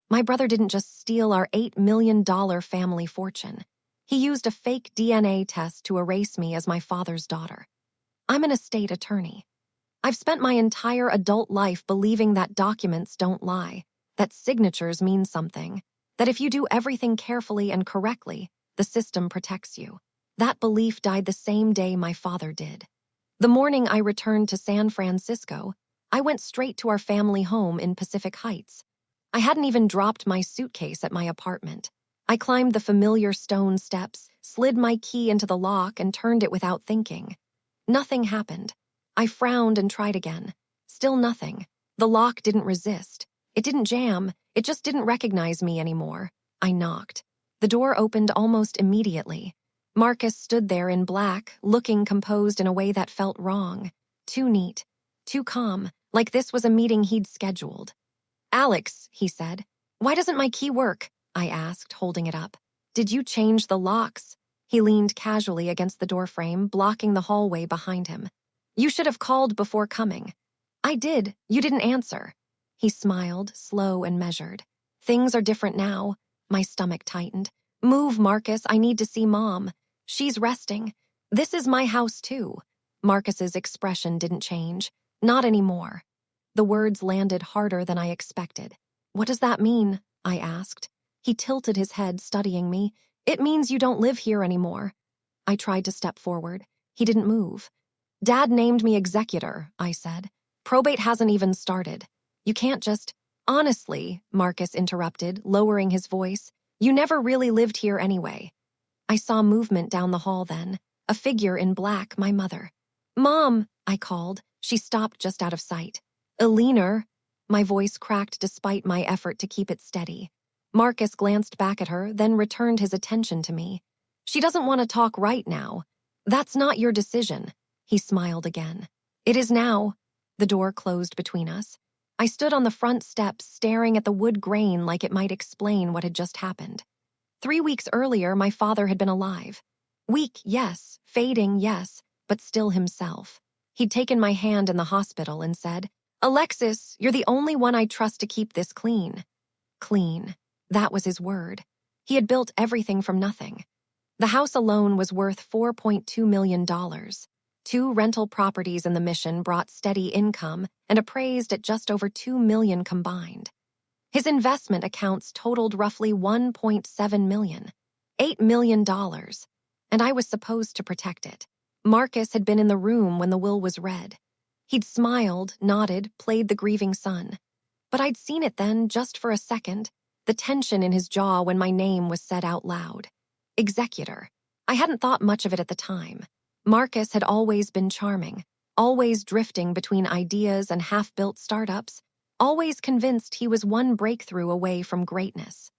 My brother didn't just steal our $8 million family fortune. He used a fake DNA test to erase me as my father's daughter. I'm an estate attorney. I've spent my entire adult life believing that documents don't lie, that signatures mean something, that if you do everything carefully and correctly, the system protects you. That belief died the same day my father did. The morning I returned to San Francisco, I went straight to our family home in Pacific Heights. I hadn't even dropped my suitcase at my apartment. I climbed the familiar stone steps, slid my key into the lock, and turned it without thinking. Nothing happened. I frowned and tried again. Still nothing. The lock didn't resist. It didn't jam. It just didn't recognize me anymore. I knocked. The door opened almost immediately. Marcus stood there in black, looking composed in a way that felt wrong. Too neat. Too calm, like this was a meeting he'd scheduled. "Alex," he said. "Why doesn't my key work?" I asked, holding it up. "Did you change the locks?" He leaned casually against the doorframe, blocking the hallway behind him. "You should have called before coming." "I did. You didn't answer." He smiled, slow and measured. "Things are different now." My stomach tightened. "Move, Marcus. I need to see Mom. She's resting. This is my house, too." Marcus's expression didn't change. Not anymore. The words landed harder than I expected. "What does that mean?" I asked. He tilted his head, studying me. "It means you don't live here anymore." I tried to step forward. He didn't move. "Dad named me executor," I said. "Probate hasn't even started. You can't just—" "Honestly," Marcus interrupted, lowering his voice, "you never really lived here anyway." I saw movement down the hall then, a figure in black, my mother. "Mom," I called. She stopped just out of sight. "Eleanor." My voice cracked despite my effort to keep it steady. Marcus glanced back at her, then returned his attention to me. "She doesn't want to talk right now." "That's not your decision." He smiled again. "It is now." The door closed between us. I stood on the front steps, staring at the wood grain like it might explain what had just happened. 3 weeks earlier, my father had been alive. Weak, yes. Fading, yes. But still himself. He'd taken my hand in the hospital and said, "Alexis, you're the only one I trust to keep this clean." Clean. That was his word. He had built everything from nothing. The house alone was worth $4.2 million. 2 rental properties in the Mission brought steady income and appraised at just over $2 million combined. His investment accounts totaled roughly $1.7 million, $8 million, and I was supposed to protect it. Marcus had been in the room when the will was read. He'd smiled, nodded, played the grieving son. But I'd seen it then, just for a second, the tension in his jaw when my name was said out loud. Executor. I hadn't thought much of it at the time. Marcus had always been charming, always drifting between ideas and half-built startups, always convinced he was one breakthrough away from greatness.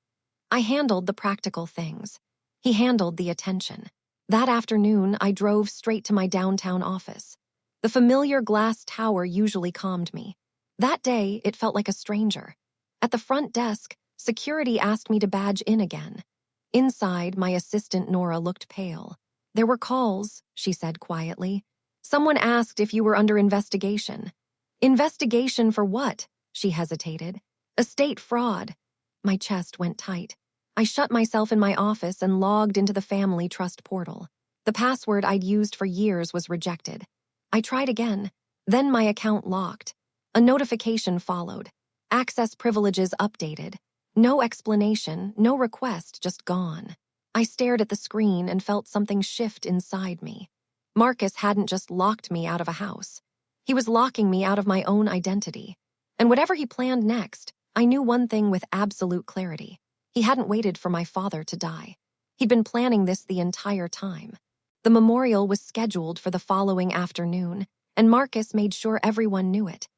I handled the practical things. He handled the attention. That afternoon, I drove straight to my downtown office. The familiar glass tower usually calmed me. That day, it felt like a stranger. At the front desk, security asked me to badge in again. Inside, my assistant Nora looked pale. "There were calls," she said quietly. "Someone asked if you were under investigation." "Investigation for what?" She hesitated. "Estate fraud." My chest went tight. I shut myself in my office and logged into the family trust portal. The password I'd used for years was rejected. I tried again. Then my account locked. A notification followed. Access privileges updated. No explanation, no request, just gone. I stared at the screen and felt something shift inside me. Marcus hadn't just locked me out of a house. He was locking me out of my own identity. And whatever he planned next, I knew one thing with absolute clarity. He hadn't waited for my father to die. He'd been planning this the entire time. The memorial was scheduled for the following afternoon, and Marcus made sure everyone knew it.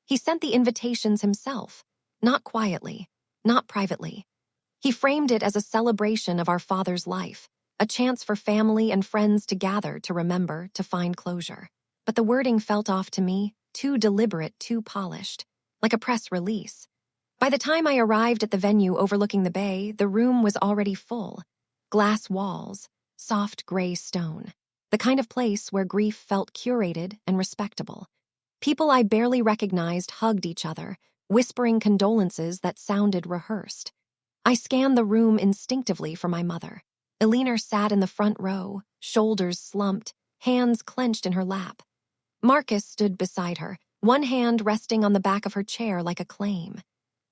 He sent the invitations himself, not quietly, not privately. He framed it as a celebration of our father's life, a chance for family and friends to gather, to remember, to find closure. But the wording felt off to me, too deliberate, too polished, like a press release. By the time I arrived at the venue overlooking the bay, the room was already full. Glass walls, soft gray stone, the kind of place where grief felt curated and respectable. People I barely recognized hugged each other, whispering condolences that sounded rehearsed. I scanned the room instinctively for my mother. Eleanor sat in the front row, shoulders slumped, hands clenched in her lap. Marcus stood beside her, one hand resting on the back of her chair like a claim.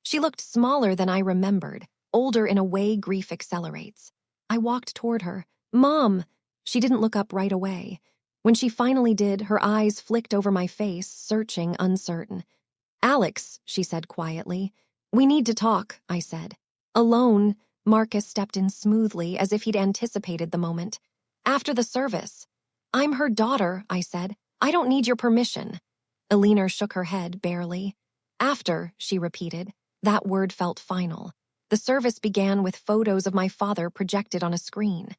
She looked smaller than I remembered, older in a way grief accelerates. I walked toward her. "Mom!" She didn't look up right away. When she finally did, her eyes flicked over my face, searching, uncertain. "Alex," she said quietly. "We need to talk," I said. Alone, Marcus stepped in smoothly, as if he'd anticipated the moment. "After the service." "I'm her daughter," I said. "I don't need your permission." Eleanor shook her head, barely. "After," she repeated. That word felt final. The service began with photos of my father projected on a screen.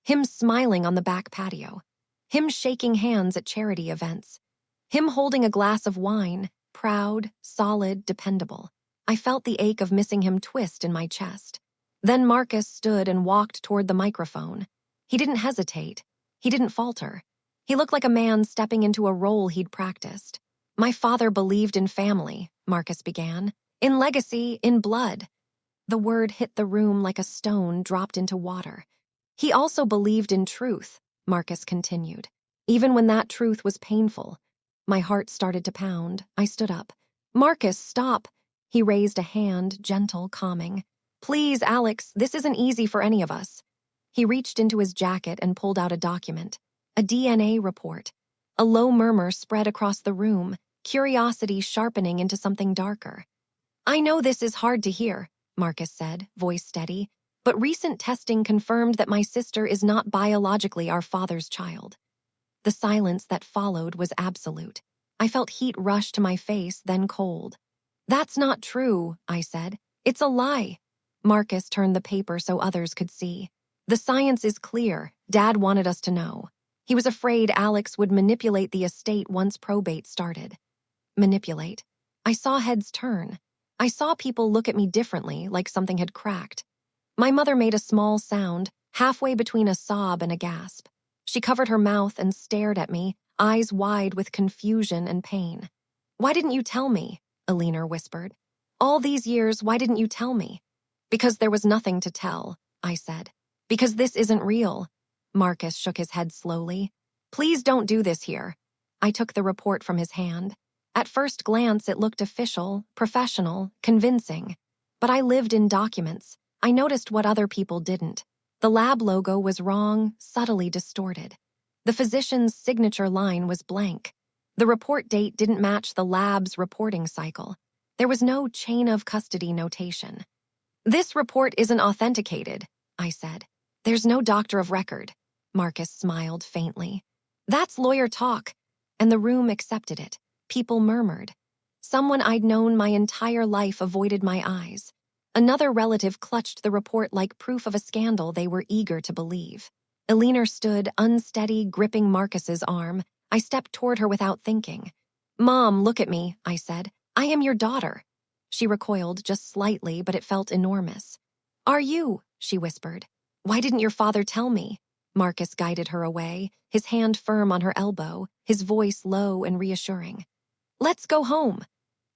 Him smiling on the back patio. Him shaking hands at charity events. Him holding a glass of wine, proud, solid, dependable. I felt the ache of missing him twist in my chest. Then Marcus stood and walked toward the microphone. He didn't hesitate. He didn't falter. He looked like a man stepping into a role he'd practiced. "My father believed in family," Marcus began. "In legacy, in blood." The word hit the room like a stone dropped into water. "He also believed in truth," Marcus continued. "Even when that truth was painful." My heart started to pound. I stood up. "Marcus, stop." He raised a hand, gentle, calming. "Please, Alex, this isn't easy for any of us." He reached into his jacket and pulled out a document. A DNA report. A low murmur spread across the room, curiosity sharpening into something darker. "I know this is hard to hear," Marcus said, voice steady, "but recent testing confirmed that my sister is not biologically our father's child." The silence that followed was absolute. I felt heat rush to my face, then cold. "That's not true," I said. "It's a lie." Marcus turned the paper so others could see. "The science is clear. Dad wanted us to know. He was afraid Alex would manipulate the estate once probate started." Manipulate. I saw heads turn. I saw people look at me differently, like something had cracked. My mother made a small sound, halfway between a sob and a gasp. She covered her mouth and stared at me, eyes wide with confusion and pain. "Why didn't you tell me?" Eleanor whispered. "All these years, why didn't you tell me?" "Because there was nothing to tell," I said. "Because this isn't real." Marcus shook his head slowly. "Please don't do this here." I took the report from his hand. At first glance, it looked official, professional, convincing. But I lived in documents. I noticed what other people didn't. The lab logo was wrong, subtly distorted. The physician's signature line was blank. The report date didn't match the lab's reporting cycle. There was no chain of custody notation. "This report isn't authenticated," I said. "There's no doctor of record." Marcus smiled faintly. "That's lawyer talk." And the room accepted it. People murmured. Someone I'd known my entire life avoided my eyes. Another relative clutched the report like proof of a scandal they were eager to believe. Eleanor stood, unsteady, gripping Marcus's arm. I stepped toward her without thinking. "Mom, look at me," I said. "I am your daughter." She recoiled just slightly, but it felt enormous. "Are you?" she whispered. "Why didn't your father tell me?" Marcus guided her away, his hand firm on her elbow, his voice low and reassuring. "Let's go home."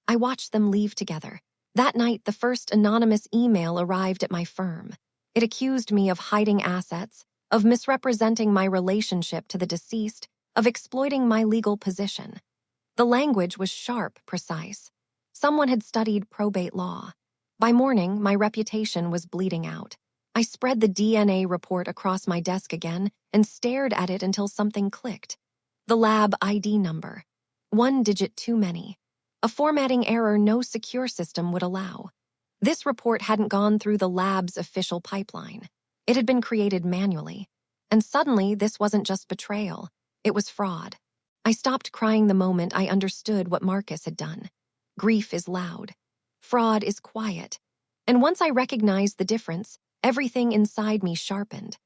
I watched them leave together. That night, the first anonymous email arrived at my firm. It accused me of hiding assets, of misrepresenting my relationship to the deceased, of exploiting my legal position. The language was sharp, precise. Someone had studied probate law. By morning, my reputation was bleeding out. I spread the DNA report across my desk again and stared at it until something clicked. The lab ID number. One digit too many. A formatting error no secure system would allow. This report hadn't gone through the lab's official pipeline. It had been created manually. And suddenly, this wasn't just betrayal. It was fraud. I stopped crying the moment I understood what Marcus had done. Grief is loud. Fraud is quiet. And once I recognized the difference, everything inside me sharpened.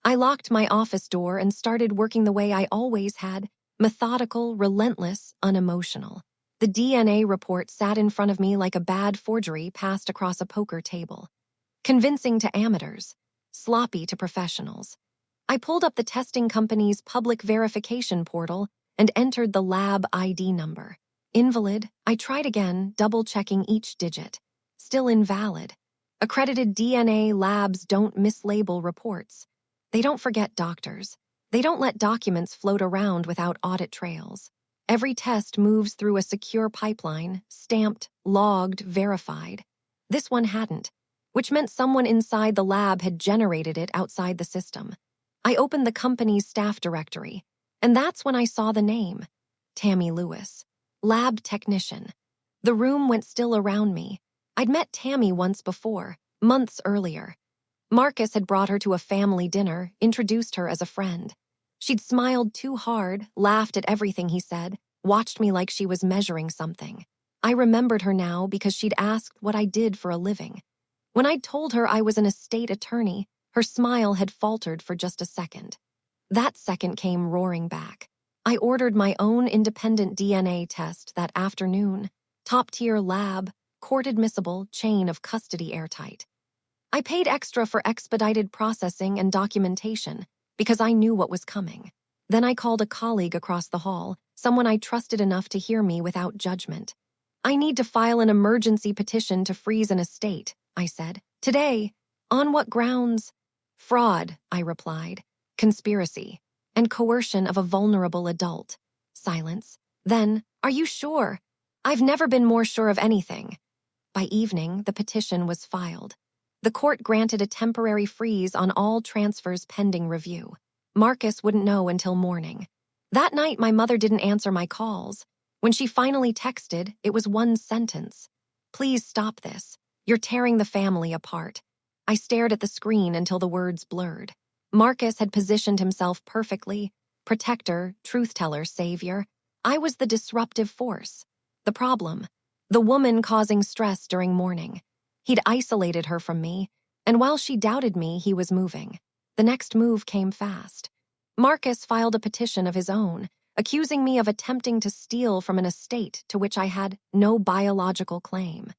I locked my office door and started working the way I always had, methodical, relentless, unemotional. The DNA report sat in front of me like a bad forgery passed across a poker table. Convincing to amateurs, sloppy to professionals. I pulled up the testing company's public verification portal and entered the lab ID number. Invalid. I tried again, double-checking each digit. Still invalid. Accredited DNA labs don't mislabel reports. They don't forget doctors. They don't let documents float around without audit trails. Every test moves through a secure pipeline, stamped, logged, verified. This one hadn't, which meant someone inside the lab had generated it outside the system. I opened the company's staff directory, and that's when I saw the name. Tammy Lewis. Lab technician. The room went still around me. I'd met Tammy once before, months earlier. Marcus had brought her to a family dinner, introduced her as a friend. She'd smiled too hard, laughed at everything he said, watched me like she was measuring something. I remembered her now because she'd asked what I did for a living. When I'd told her I was an estate attorney, her smile had faltered for just a second. That second came roaring back. I ordered my own independent DNA test that afternoon. Top-tier lab, court-admissible, chain of custody airtight. I paid extra for expedited processing and documentation because I knew what was coming. Then I called a colleague across the hall, someone I trusted enough to hear me without judgment. I need to file an emergency petition to freeze an estate, I said. Today. On what grounds? Fraud, I replied. Conspiracy. And coercion of a vulnerable adult. Silence. Then, are you sure? I've never been more sure of anything. By evening, the petition was filed. The court granted a temporary freeze on all transfers pending review. Marcus wouldn't know until morning. That night, my mother didn't answer my calls. When she finally texted, it was one sentence. Please stop this. You're tearing the family apart. I stared at the screen until the words blurred. Marcus had positioned himself perfectly. Protector, truth-teller, savior. I was the disruptive force. The problem. The woman causing stress during mourning. He'd isolated her from me, and while she doubted me, he was moving. The next move came fast. Marcus filed a petition of his own, accusing me of attempting to steal from an estate to which I had no biological claim.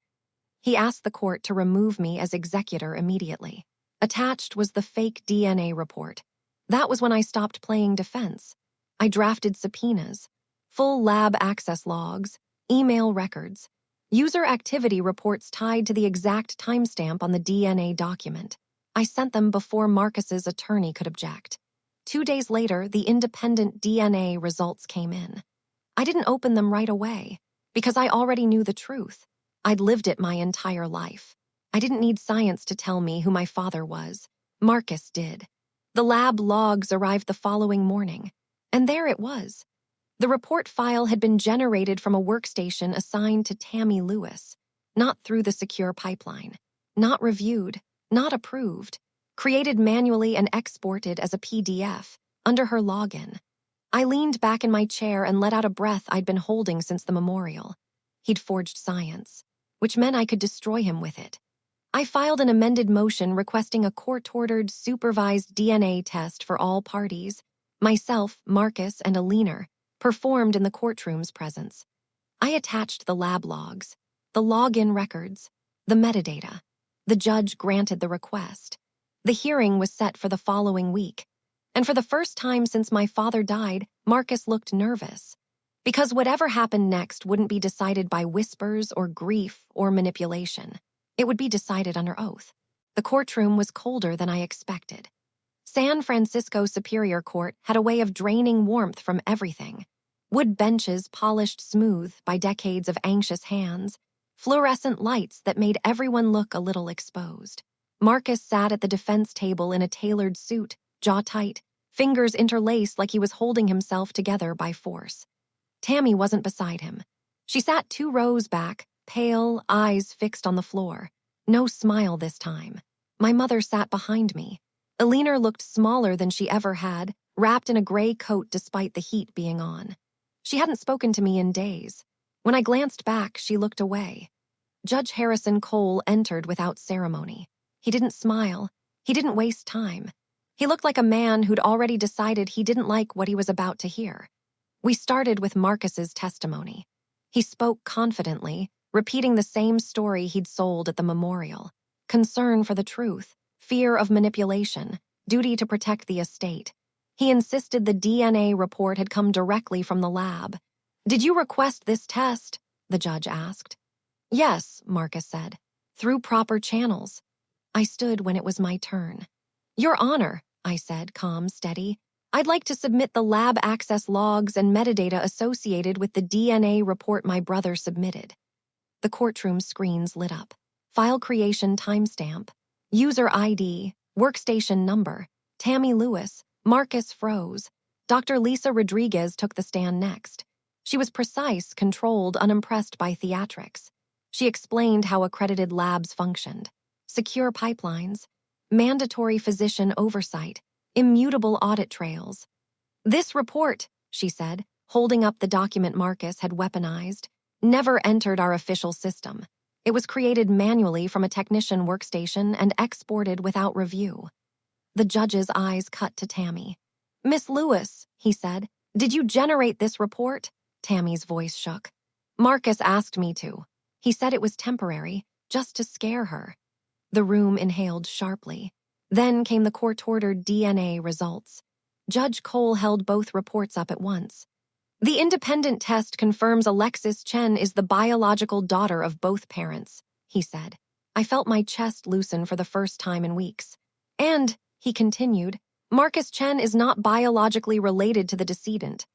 He asked the court to remove me as executor immediately. Attached was the fake DNA report. That was when I stopped playing defense. I drafted subpoenas, full lab access logs, email records, user activity reports tied to the exact timestamp on the DNA document. I sent them before Marcus's attorney could object. 2 days later, the independent DNA results came in. I didn't open them right away, because I already knew the truth. I'd lived it my entire life. I didn't need science to tell me who my father was. Marcus did. The lab logs arrived the following morning, and there it was. The report file had been generated from a workstation assigned to Tammy Lewis, not through the secure pipeline, not reviewed, not approved, created manually and exported as a PDF under her login. I leaned back in my chair and let out a breath I'd been holding since the memorial. He'd forged science, which meant I could destroy him with it. I filed an amended motion requesting a court-ordered, supervised DNA test for all parties, myself, Marcus, and a leaner, performed in the courtroom's presence. I attached the lab logs, the login records, the metadata. The judge granted the request. The hearing was set for the following week, and for the first time since my father died, Marcus looked nervous. Because whatever happened next wouldn't be decided by whispers or grief or manipulation. It would be decided under oath. The courtroom was colder than I expected. San Francisco Superior Court had a way of draining warmth from everything. Wood benches polished smooth by decades of anxious hands, fluorescent lights that made everyone look a little exposed. Marcus sat at the defense table in a tailored suit, jaw tight, fingers interlaced like he was holding himself together by force. Tammy wasn't beside him. She sat 2 rows back, pale, eyes fixed on the floor. No smile this time. My mother sat behind me. Alina looked smaller than she ever had, wrapped in a gray coat despite the heat being on. She hadn't spoken to me in days. When I glanced back, she looked away. Judge Harrison Cole entered without ceremony. He didn't smile. He didn't waste time. He looked like a man who'd already decided he didn't like what he was about to hear. We started with Marcus's testimony. He spoke confidently, repeating the same story he'd sold at the memorial. Concern for the truth, fear of manipulation, duty to protect the estate. He insisted the DNA report had come directly from the lab. Did you request this test? The judge asked. Yes, Marcus said, through proper channels. I stood when it was my turn. Your Honor, I said, calm, steady. I'd like to submit the lab access logs and metadata associated with the DNA report my brother submitted. The courtroom screens lit up. File creation timestamp, user ID, workstation number, Tammy Lewis, Marcus froze. Dr. Lisa Rodriguez took the stand next. She was precise, controlled, unimpressed by theatrics. She explained how accredited labs functioned. Secure pipelines, mandatory physician oversight, immutable audit trails. This report, she said, holding up the document Marcus had weaponized, never entered our official system. It was created manually from a technician workstation and exported without review. The judge's eyes cut to Tammy. Miss Lewis, he said, did you generate this report? Tammy's voice shook. Marcus asked me to. He said it was temporary, just to scare her. The room inhaled sharply. Then came the court-ordered DNA results. Judge Cole held both reports up at once. The independent test confirms Alexis Chen is the biological daughter of both parents, he said. I felt my chest loosen for the first time in weeks. And, he continued, Marcus Chen is not biologically related to the decedent.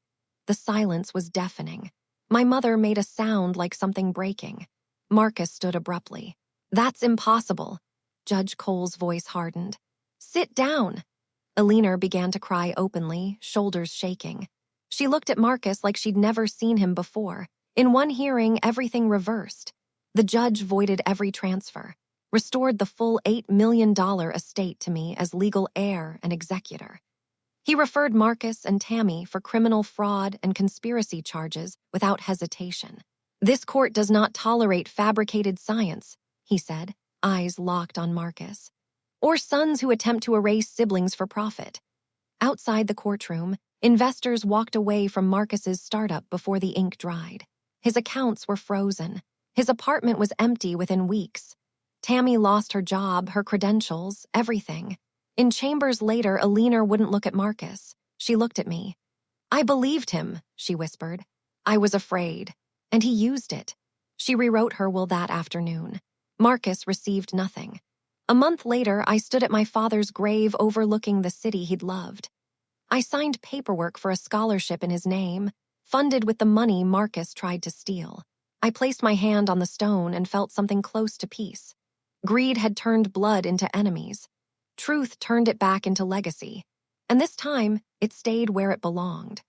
The silence was deafening. My mother made a sound like something breaking. Marcus stood abruptly. That's impossible. Judge Cole's voice hardened. Sit down. Alina began to cry openly, shoulders shaking. She looked at Marcus like she'd never seen him before. In one hearing, everything reversed. The judge voided every transfer, restored the full $8 million estate to me as legal heir and executor. He referred Marcus and Tammy for criminal fraud and conspiracy charges without hesitation. This court does not tolerate fabricated science, he said, eyes locked on Marcus, or sons who attempt to erase siblings for profit. Outside the courtroom, investors walked away from Marcus's startup before the ink dried. His accounts were frozen. His apartment was empty within weeks. Tammy lost her job, her credentials, everything. In chambers later, Alina wouldn't look at Marcus. She looked at me. I believed him, she whispered. I was afraid. And he used it. She rewrote her will that afternoon. Marcus received nothing. A month later, I stood at my father's grave overlooking the city he'd loved. I signed paperwork for a scholarship in his name, funded with the money Marcus tried to steal. I placed my hand on the stone and felt something close to peace. Greed had turned blood into enemies. Truth turned it back into legacy. And this time, it stayed where it belonged.